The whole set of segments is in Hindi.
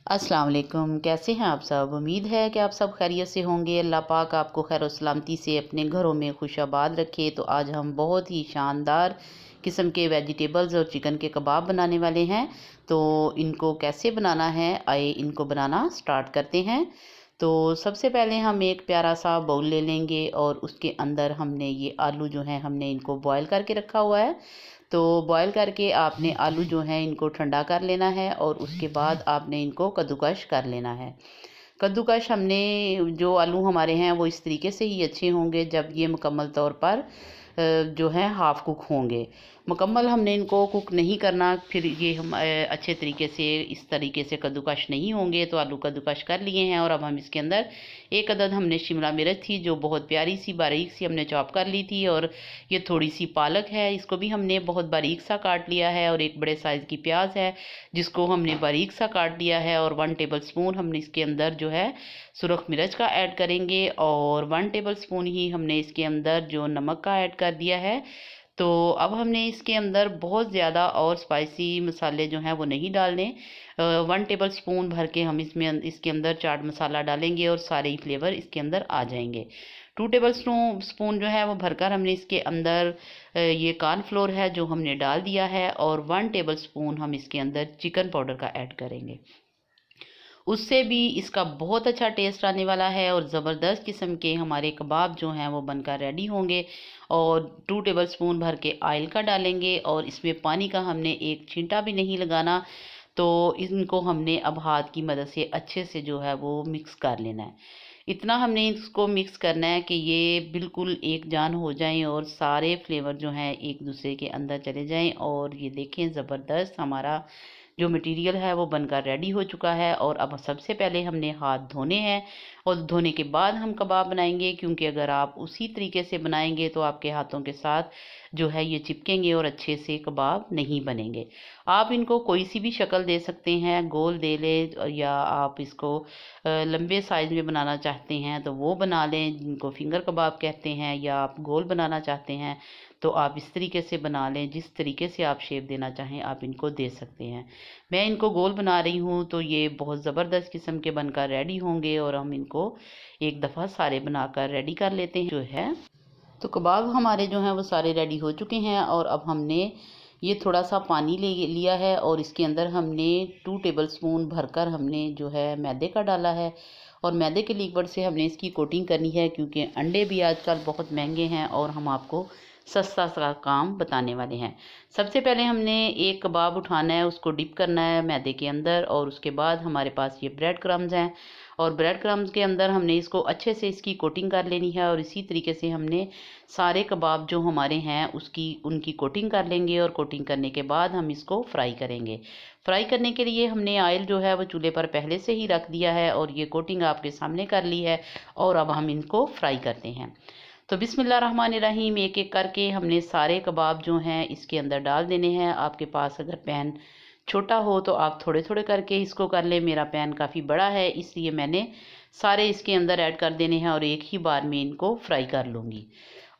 अस्सलाम वालेकुम। कैसे हैं आप सब? उम्मीद है कि आप सब खैरियत से होंगे। अल्लाह पाक आपको खैर और सलामती से अपने घरों में खुशाबाद रखे। तो आज हम बहुत ही शानदार किस्म के वेजिटेबल्स और चिकन के कबाब बनाने वाले हैं। तो इनको कैसे बनाना है, आइए इनको बनाना स्टार्ट करते हैं। तो सबसे पहले हम एक प्यारा सा बाउल ले लेंगे और उसके अंदर हमने ये आलू जो हैं हमने इनको बॉयल करके रखा हुआ है। तो बॉयल करके आपने आलू जो है इनको ठंडा कर लेना है और उसके बाद आपने इनको कद्दूकश कर लेना है। कद्दूकश हमने जो आलू हमारे हैं वो इस तरीके से ही अच्छे होंगे जब ये मुकम्मल तौर पर जो है हाफ़ कुक होंगे। मुकम्मल हमने इनको कुक नहीं करना, फिर ये हम अच्छे तरीके से इस तरीके से कद्दूकश नहीं होंगे। तो आलू कद्दूकश कर लिए हैं और अब हम इसके अंदर एक अदद हमने शिमला मिर्च थी जो बहुत प्यारी सी बारीक सी हमने चॉप कर ली थी, और ये थोड़ी सी पालक है, इसको भी हमने बहुत बारीक सा काट लिया है, और एक बड़े साइज़ की प्याज है जिसको हमने बारीक सा काट लिया है, और 1 टेबल स्पून हमने इसके अंदर जो है सुरख मिर्च का ऐड करेंगे, और 1 टेबल स्पून ही हमने इसके अंदर जो नमक का ऐड कर दिया है। तो अब हमने इसके अंदर बहुत ज़्यादा और स्पाइसी मसाले जो हैं वो नहीं डालने। 1 टेबल स्पून भर के हम इसके अंदर चाट मसाला डालेंगे और सारे ही फ्लेवर इसके अंदर आ जाएंगे। 2 टेबल स्पून जो है वो भरकर हमने इसके अंदर ये कॉर्नफ्लोर है जो हमने डाल दिया है, और 1 टेबल स्पून हम इसके अंदर चिकन पाउडर का ऐड करेंगे। उससे भी इसका बहुत अच्छा टेस्ट आने वाला है और ज़बरदस्त किस्म के हमारे कबाब जो हैं वो बनकर रेडी होंगे। और 2 टेबल स्पून भर के ऑयल का डालेंगे, और इसमें पानी का हमने एक छींटा भी नहीं लगाना। तो इनको हमने अब हाथ की मदद से अच्छे से जो है वो मिक्स कर लेना है। इतना हमने इसको मिक्स करना है कि ये बिल्कुल एक जान हो जाएं और सारे फ्लेवर जो हैं एक दूसरे के अंदर चले जाएं। और ये देखें, ज़बरदस्त हमारा जो मटेरियल है वो बनकर रेडी हो चुका है। और अब सबसे पहले हमने हाथ धोने हैं, और धोने के बाद हम कबाब बनाएंगे, क्योंकि अगर आप उसी तरीके से बनाएंगे तो आपके हाथों के साथ जो है ये चिपकेंगे और अच्छे से कबाब नहीं बनेंगे। आप इनको कोई सी भी शक्ल दे सकते हैं, गोल दे लें, या आप इसको लंबे साइज़ में बनाना चाहते हैं तो वो बना लें, जिनको फिंगर कबाब कहते हैं, या आप गोल बनाना चाहते हैं तो आप इस तरीके से बना लें। जिस तरीके से आप शेप देना चाहें आप इनको दे सकते हैं। मैं इनको गोल बना रही हूँ तो ये बहुत ज़बरदस्त किस्म के बनकर रेडी होंगे, और हम इनको एक दफ़ा सारे बनाकर रेडी कर लेते हैं जो है। तो कबाब हमारे जो हैं वो सारे रेडी हो चुके हैं, और अब हमने ये थोड़ा सा पानी ले लिया है और इसके अंदर हमने 2 टेबल स्पून भरकर हमने जो है मैदे का डाला है, और मैदे के लिक्विड से हमने इसकी कोटिंग करनी है, क्योंकि अंडे भी आजकल बहुत महंगे हैं और हम आपको सस्ता सा काम बताने वाले हैं। सबसे पहले हमने एक कबाब उठाना है, उसको डिप करना है मैदे के अंदर, और उसके बाद हमारे पास ये ब्रेड क्रम्स हैं, और ब्रेड क्रम्स के अंदर हमने इसको अच्छे से इसकी कोटिंग कर लेनी है। और इसी तरीके से हमने सारे कबाब जो हमारे हैं उनकी कोटिंग कर लेंगे, और कोटिंग करने के बाद हम इसको फ्राई करेंगे। फ्राई करने के लिए हमने ऑयल जो है वो चूल्हे पर पहले से ही रख दिया है, और ये कोटिंग आपके सामने कर ली है, और अब हम इनको फ्राई करते हैं। तो बिस्मिल्लाहिर्रहमानिर्रहीम, एक एक करके हमने सारे कबाब जो हैं इसके अंदर डाल देने हैं। आपके पास अगर पैन छोटा हो तो आप थोड़े थोड़े करके इसको कर लें। मेरा पैन काफ़ी बड़ा है इसलिए मैंने सारे इसके अंदर ऐड कर देने हैं और एक ही बार में इनको फ्राई कर लूँगी।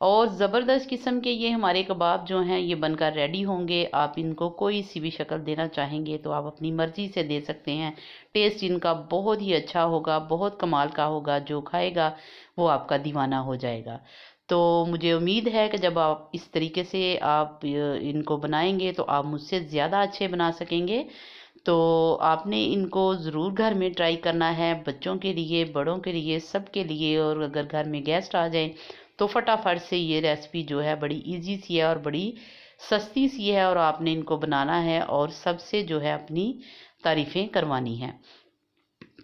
और ज़बरदस्त किस्म के ये हमारे कबाब जो हैं ये बनकर रेडी होंगे। आप इनको कोई सी भी शक्ल देना चाहेंगे तो आप अपनी मर्ज़ी से दे सकते हैं। टेस्ट इनका बहुत ही अच्छा होगा, बहुत कमाल का होगा। जो खाएगा वो आपका दीवाना हो जाएगा। तो मुझे उम्मीद है कि जब आप इस तरीके से आप इनको बनाएंगे तो आप मुझसे ज़्यादा अच्छे बना सकेंगे। तो आपने इनको ज़रूर घर में ट्राई करना है, बच्चों के लिए, बड़ों के लिए, सबके लिए। और अगर घर में गेस्ट आ जाएं तो फटाफट से ये रेसिपी जो है बड़ी इजी सी है और बड़ी सस्ती सी है, और आपने इनको बनाना है और सबसे जो है अपनी तारीफ़ें करवानी हैं।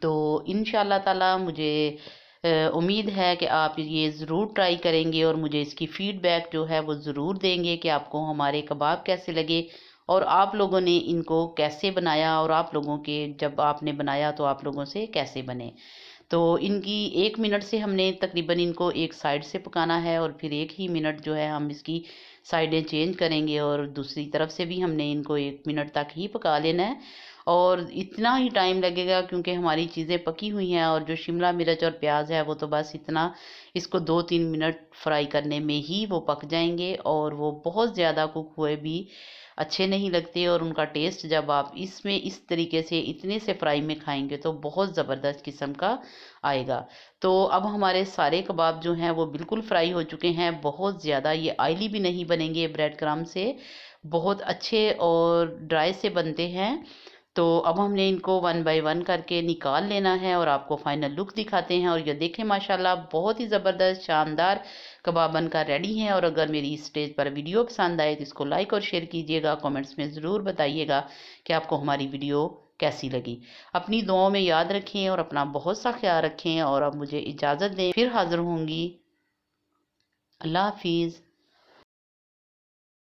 तो इंशाल्लाह ताला मुझे उम्मीद है कि आप ये ज़रूर ट्राई करेंगे, और मुझे इसकी फ़ीडबैक जो है वो ज़रूर देंगे कि आपको हमारे कबाब कैसे लगे, और आप लोगों ने इनको कैसे बनाया, और आप लोगों के जब आपने बनाया तो आप लोगों से कैसे बने। तो इनकी 1 मिनट से हमने तकरीबन इनको एक साइड से पकाना है, और फिर 1 ही मिनट जो है हम इसकी साइडें चेंज करेंगे, और दूसरी तरफ से भी हमने इनको 1 मिनट तक ही पका लेना है। और इतना ही टाइम लगेगा क्योंकि हमारी चीज़ें पकी हुई हैं, और जो शिमला मिर्च और प्याज है वो तो बस इतना, इसको 2-3 मिनट फ्राई करने में ही वो पक जाएंगे, और वो बहुत ज़्यादा कुक हुए भी अच्छे नहीं लगते, और उनका टेस्ट जब आप इसमें इस तरीके से इतने से फ्राई में खाएंगे तो बहुत ज़बरदस्त किस्म का आएगा। तो अब हमारे सारे कबाब जो हैं वो बिल्कुल फ्राई हो चुके हैं, बहुत ज़्यादा ये ऑयली भी नहीं बनेंगे, ब्रेड क्रम्ब से बहुत अच्छे और ड्राई से बनते हैं। तो अब हमने इनको वन बाय वन करके निकाल लेना है और आपको फाइनल लुक दिखाते हैं। और ये देखें माशाल्लाह बहुत ही ज़बरदस्त शानदार कबाब बनकर रेडी हैं। और अगर मेरी इस स्टेज पर वीडियो पसंद आए तो इसको लाइक और शेयर कीजिएगा, कमेंट्स में ज़रूर बताइएगा कि आपको हमारी वीडियो कैसी लगी। अपनी दुआओं में याद रखें और अपना बहुत सा ख्याल रखें, और अब मुझे इजाज़त दें, फिर हाज़िर होंगी। अल्लाह हाफिज़।